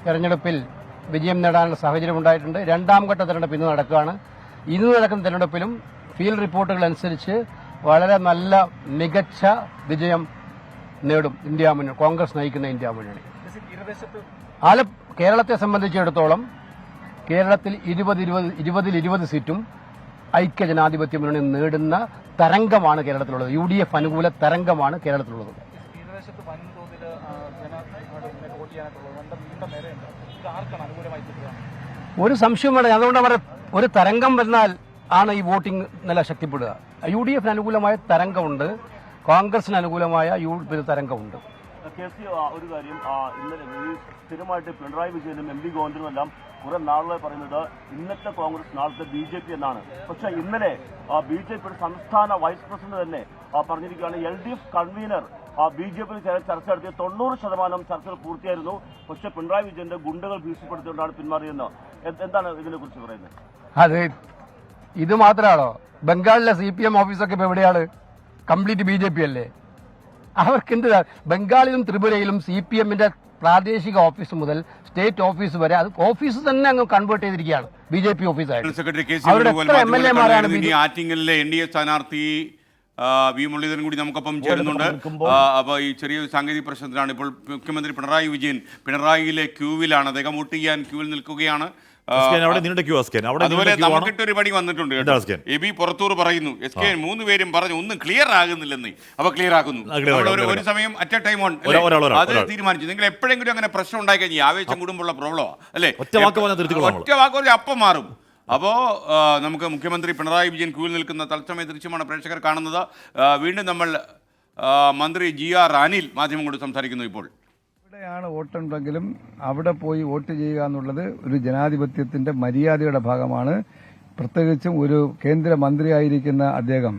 തെരഞ്ഞെടുപ്പിൽ വിജയം നേടാനുള്ള സാഹചര്യം ഉണ്ടായിട്ടുണ്ട്. രണ്ടാം ഘട്ട തെരഞ്ഞെടുപ്പ് ഇന്ന് നടക്കുകയാണ്. ഇന്ന് നടക്കുന്ന തെരഞ്ഞെടുപ്പിലും ഫീൽഡ് റിപ്പോർട്ടുകൾ അനുസരിച്ച് വളരെ നല്ല മികച്ച വിജയം നേടും ഇന്ത്യ മുന്നണി, കോൺഗ്രസ് നയിക്കുന്ന ഇന്ത്യ മുന്നണി. കേരളത്തെ സംബന്ധിച്ചിടത്തോളം കേരളത്തിൽ 20 സീറ്റും ഐക്യ ജനാധിപത്യ മുന്നണി നേടുന്ന തരംഗമാണ് കേരളത്തിലുള്ളത്. UDF അനുകൂല തരംഗമാണ് കേരളത്തിലുള്ളത്. ഒരു സംശയം വേണം. അതുകൊണ്ട് അവർ ഒരു തരംഗം വന്നാൽ ആണ് ഈ വോട്ടിംഗ് നില ശക്തിപ്പെടുക. UDF അനുകൂലമായ തരംഗമുണ്ട്, കോൺഗ്രസിന് അനുകൂലമായ തരംഗമുണ്ട്. ഒരു കാര്യം, ഇന്നലെ ഈ സ്ഥിരമായിട്ട് പിണറായി വിജയനും MP ഗോവിന്ദനും എല്ലാം കുറെ നാളുകളായി പറയുന്നത് ഇന്നത്തെ കോൺഗ്രസ് നാളത്തെ BJP എന്നാണ്. പക്ഷെ ഇന്നലെ BJPയുടെ സംസ്ഥാന വൈസ് പ്രസിഡന്റ് തന്നെ പറഞ്ഞിരിക്കുകയാണ് LDF കൺവീനർ BJP ചർച്ച നടത്തിയ 90% ചർച്ചകൾ പൂർത്തിയായിരുന്നു. പക്ഷെ പിണറായി വിജയന്റെ ഗുണ്ടകൾ ഭീഷണിപ്പെടുത്തിക്കൊണ്ടാണ് പിന്മാറിയെന്ന്. എന്താണ് ഇതിനെക്കുറിച്ച് പറയുന്നത്? അത് ഇത് മാത്രമാണോ? ബംഗാളിലെ CPM ഓഫീസൊക്കെ ഇപ്പൊ എവിടെയാണ്? കംപ്ലീറ്റ് BJP അല്ലേ? അവർക്ക് എന്ത്? ബംഗാളിലും ത്രിപുരയിലും CPMന്റെ പ്രാദേശിക ഓഫീസ് മുതൽ സ്റ്റേറ്റ് ഓഫീസ് വരെ അത് ഓഫീസ് തന്നെ അങ്ങ് കൺവേർട്ട് ചെയ്തിരിക്കുകയാണ് BJP ഓഫീസായിട്ട്. സെക്രട്ടറി ആറ്റിങ്ങലിലെ NDA സ്ഥാനാർത്ഥി വി മുരളീധരൻ കൂടി നമുക്കൊപ്പം ചേരുന്നുണ്ട്. അപ്പോൾ ഈ ചെറിയൊരു സാങ്കേതിക പ്രശ്നത്തിലാണ് ഇപ്പോൾ മുഖ്യമന്ത്രി പിണറായി വിജയൻ പിണറായിയിലെ ക്യൂവിലാണ്. അദ്ദേഹം വോട്ട് ചെയ്യാൻ ക്യൂവിൽ നിൽക്കുകയാണ്. അതുപോലെ നമുക്കിട്ടൊരു പണി വന്നിട്ടുണ്ട്. എബി പുറത്തൂർ പറയുന്നു SK 3 പേരും പറഞ്ഞു ഒന്നും ക്ലിയർ ആകുന്നില്ലെന്ന്. അപ്പൊ ക്ലിയർ ആക്കുന്നു. ഒരു സമയം അറ്റ് എ ടൈം അത് തീരുമാനിച്ചു. നിങ്ങൾ എപ്പോഴെങ്കിലും അങ്ങനെ പ്രശ്നം ഉണ്ടായി കഴിഞ്ഞാൽ ആവേശം കൂടുമ്പോഴുള്ള പ്രോബ്ലമാ അല്ലേ? ഒറ്റ വാക്ക് അപ്പം മാറും. അപ്പോൾ നമുക്ക് മുഖ്യമന്ത്രി പിണറായി വിജയൻ ക്യൂവിൽ നിൽക്കുന്ന തത്സമയ ദൃശ്യമാണ് പ്രേക്ഷകർ കാണുന്നത്. വീണ്ടും നമ്മൾ മന്ത്രി GR അനിൽ മാധ്യമങ്ങളോട് സംസാരിക്കുന്നു. ഇപ്പോൾ എവിടെയാണ് വോട്ടുണ്ടെങ്കിലും അവിടെ പോയി വോട്ട് ചെയ്യുക എന്നുള്ളത് ഒരു ജനാധിപത്യത്തിന്റെ മര്യാദയുടെ ഭാഗമാണ്. പ്രത്യേകിച്ചും ഒരു കേന്ദ്രമന്ത്രിയായിരിക്കുന്ന അദ്ദേഹം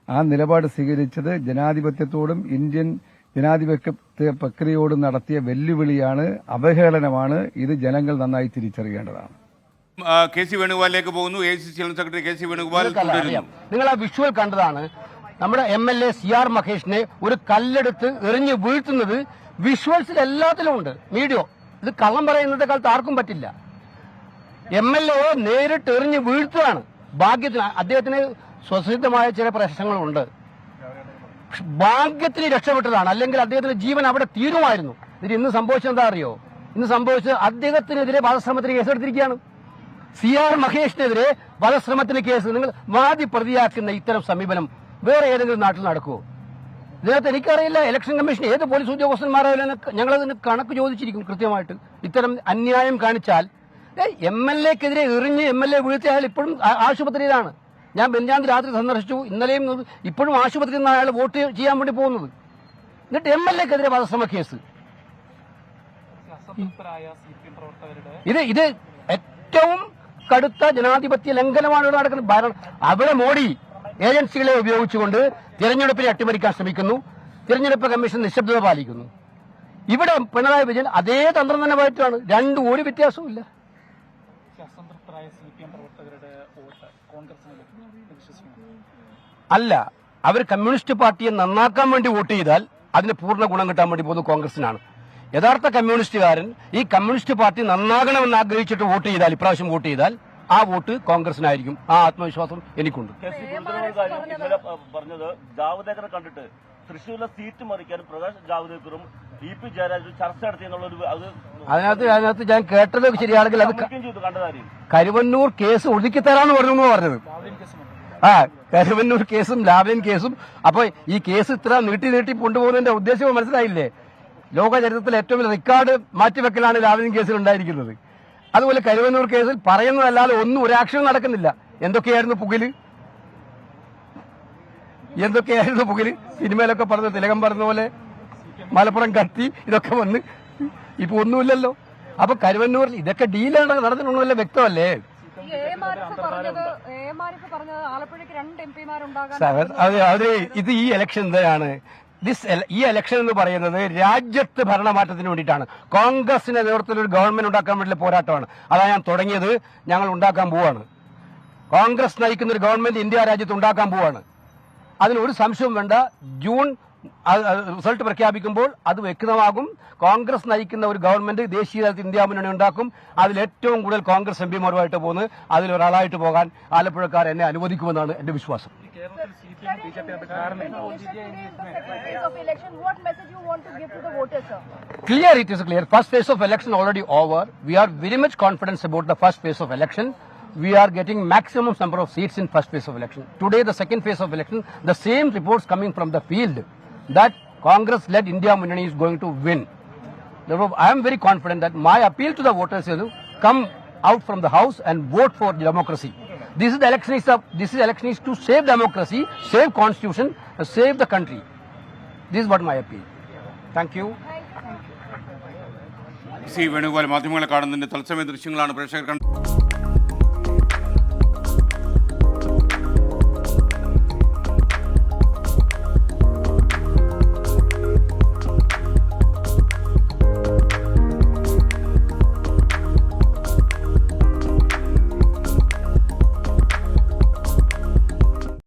ആ നിലപാട് സ്വീകരിച്ചത് ജനാധിപത്യത്തോടും ഇന്ത്യൻ ജനാധിപത്യ പ്രക്രിയയോടും നടത്തിയ വെല്ലുവിളിയാണ്, അവഹേളനമാണ്. ഇത് ജനങ്ങൾ നന്നായി തിരിച്ചറിയേണ്ടതാണ്. KC വേണുഗോപാലിലേക്ക് പോകുന്നു. ACC general secretary KC Venugopal. നിങ്ങൾ ആ വിഷ്വൽ കണ്ടതാണ്. നമ്മുടെ MLA CR മഹേഷിനെ ഒരു കല്ലെടുത്ത് എറിഞ്ഞ് വീഴ്ത്തുന്നത് വിഷ്വൽസിൽ എല്ലാത്തിലും ഉണ്ട്. വീഡിയോ ഇത് കള്ളം പറയുന്നത്തെ കാലത്ത് ആർക്കും പറ്റില്ല. MLA നേരിട്ട് എറിഞ്ഞ് വീഴ്ത്തുകയാണ്. ഭാഗ്യത്തിന് അദ്ദേഹത്തിന് സ്വസിദ്ധമായ ചില പ്രശ്നങ്ങളുണ്ട്. ഭാഗ്യത്തിന് രക്ഷപ്പെട്ടതാണ്. അല്ലെങ്കിൽ അദ്ദേഹത്തിന്റെ ജീവൻ അവിടെ തീരുമായിരുന്നു. ഇത് ഇന്ന് സംഭവിച്ചത് എന്താ അറിയോ? ഇന്ന് സംഭവിച്ചത് അദ്ദേഹത്തിനെതിരെ വധശ്രമത്തിന് കേസെടുത്തിരിക്കുകയാണ്. CR മഹേഷിനെതിരെ വധശ്രമത്തിന് case. നിങ്ങൾ വാദി പ്രതിയാക്കുന്ന ഇത്തരം സമീപനം വേറെ ഏതെങ്കിലും നാട്ടിൽ നടക്കുമോ? ഇതിനകത്ത് എനിക്കറിയില്ല. ഇലക്ഷൻ കമ്മീഷൻ ഏത് പോലീസ് ഉദ്യോഗസ്ഥന്മാരായാലും ഞങ്ങളതിന് കണക്ക് ചോദിച്ചിരിക്കും കൃത്യമായിട്ട്. ഇത്തരം അന്യായം കാണിച്ചാൽ MLAക്കെതിരെ എറിഞ്ഞ് MLA വീഴ്ത്തിയ അയാൾ ഇപ്പോഴും ആശുപത്രിയിലാണ്. ഞാൻ ബെഞ്ചാന്ത് രാത്രി സന്ദർശിച്ചു. ഇന്നലെയും ഇപ്പോഴും ആശുപത്രിയിൽ നിന്ന് അയാൾ വോട്ട് ചെയ്യാൻ വേണ്ടി പോകുന്നത്. എന്നിട്ട് MLAക്കെതിരെ വധശ്രമ കേസ്. ഇത് ഏറ്റവും കടുത്ത ജനാധിപത്യ ലംഘനമാണ് ഇവിടെ നടക്കുന്നത്. അവിടെ മോഡി ഏജൻസികളെ ഉപയോഗിച്ചുകൊണ്ട് തിരഞ്ഞെടുപ്പിനെ അട്ടിമറിക്കാൻ ശ്രമിക്കുന്നു. തിരഞ്ഞെടുപ്പ് കമ്മീഷൻ നിശബ്ദത പാലിക്കുന്നു. ഇവിടെ പിണറായി വിജയൻ അതേ തന്ത്രം തന്നെ പയറ്റാണ്. രണ്ടും ഒരു വ്യത്യാസവും. അല്ല, അവർ കമ്മ്യൂണിസ്റ്റ് പാർട്ടിയെ നന്നാക്കാൻ വേണ്ടി വോട്ട് ചെയ്താൽ അതിന് പൂർണ്ണ ഗുണം കിട്ടാൻ വേണ്ടി പോകുന്നത് കോൺഗ്രസിനാണ്. യഥാർത്ഥ കമ്മ്യൂണിസ്റ്റുകാരൻ ഈ കമ്മ്യൂണിസ്റ്റ് പാർട്ടി നന്നാകണമെന്ന് ആഗ്രഹിച്ചിട്ട് വോട്ട് ചെയ്താൽ, ഇപ്രാവശ്യം വോട്ട് ചെയ്താൽ ആ വോട്ട് കോൺഗ്രസിനായിരിക്കും. ആ ആത്മവിശ്വാസം എനിക്കുണ്ട്. പറഞ്ഞത് ജാവ്ദേക്കറെ കണ്ടിട്ട് തൃശ്ശൂരിലെ സീറ്റ് മറിക്കാൻ പ്രകാശ് ജാവ്ദേക്കറും EP ജയരാജനും ചർച്ച നടത്തിയെന്നുള്ളൊരു അതിനകത്ത് ഞാൻ കേട്ടത് ശരിയാണെങ്കിൽ അത് കരുവന്നൂർ കേസ് ഒതുക്കിത്തരാന്ന് പറഞ്ഞത്. കരുവന്നൂർ കേസും ലാവ്ലിൻ കേസും. അപ്പൊ ഈ കേസ് ഇത്ര നീട്ടി കൊണ്ടുപോകുന്നതിന്റെ ഉദ്ദേശം മനസ്സിലായില്ലേ? ലോക ചരിത്രത്തിൽ ഏറ്റവും വലിയ റെക്കോർഡ് മാറ്റിവെക്കലാണ് ലാവ്ലിൻ കേസിൽ ഉണ്ടായിരിക്കുന്നത്. അതുപോലെ കരുവന്നൂർ കേസിൽ പറയുന്നതല്ലാതെ ഒന്നും ഒരു ആക്ഷനും നടക്കുന്നില്ല. എന്തൊക്കെയായിരുന്നു പുകില്? സിനിമയിലൊക്കെ പറഞ്ഞ തിലകം പറഞ്ഞ പോലെ മലപ്പുറം കത്തി ഇതൊക്കെ വന്ന് ഇപ്പൊ ഒന്നുമില്ലല്ലോ. അപ്പൊ കരുവന്നൂരിൽ ഇതൊക്കെ ഡീലാണ് നടന്നിട്ടുണ്ടല്ലോ, വ്യക്തമല്ലേ? ഇത് ഈ ഇലക്ഷൻ എന്താണ്? ഈ ഇലക്ഷൻ എന്ന് പറയുന്നത് രാജ്യത്ത് ഭരണമാറ്റത്തിന് വേണ്ടിയിട്ടാണ്. കോൺഗ്രസിന്റെ നേതൃത്വത്തിൽ ഒരു ഗവൺമെന്റ് ഉണ്ടാക്കാൻ വേണ്ടിയുള്ള പോരാട്ടമാണ്. അതാണ് ഞാൻ തുടങ്ങിയത്. ഞങ്ങൾ ഉണ്ടാക്കാൻ പോവാണ്. കോൺഗ്രസ് നയിക്കുന്ന ഒരു ഗവൺമെന്റ് ഇന്ത്യ രാജ്യത്ത് ഉണ്ടാക്കാൻ പോവാണ്. അതിനൊരു സംശയവും വേണ്ട. ജൂൺ റിസൾട്ട് പ്രഖ്യാപിക്കുമ്പോൾ അത് വ്യക്തമാകും. കോൺഗ്രസ് നയിക്കുന്ന ഒരു ഗവൺമെന്റ് ദേശീയ തലത്തിൽ ഇന്ത്യ മുന്നണി ഉണ്ടാക്കും. അതിൽ ഏറ്റവും കൂടുതൽ കോൺഗ്രസ് എംപിമാരുമായിട്ട് പോകുന്നത് അതിലൊരാളായിട്ട് പോകാൻ ആലപ്പുഴക്കാർ എന്നെ അനുവദിക്കുമെന്നാണ് എന്റെ വിശ്വാസം. Clear, it is clear. First phase of election already over. We are very much confident about the first phase of election. We are getting maximum number of seats in first phase of election. Today, the second phase of election, the same reports coming from the field that Congress-led India Munani is going to win. Therefore, I am very confident that my appeal to the voters is to come out from the house and vote for democracy. This is the election is to save democracy, save constitution, save the country. This is what my appeal. Thank you. C Venugopal മാധ്യമങ്ങളെ കാണുന്നതിന്റെ തത്സമയ ദൃശ്യങ്ങളാണ് പ്രേക്ഷകർ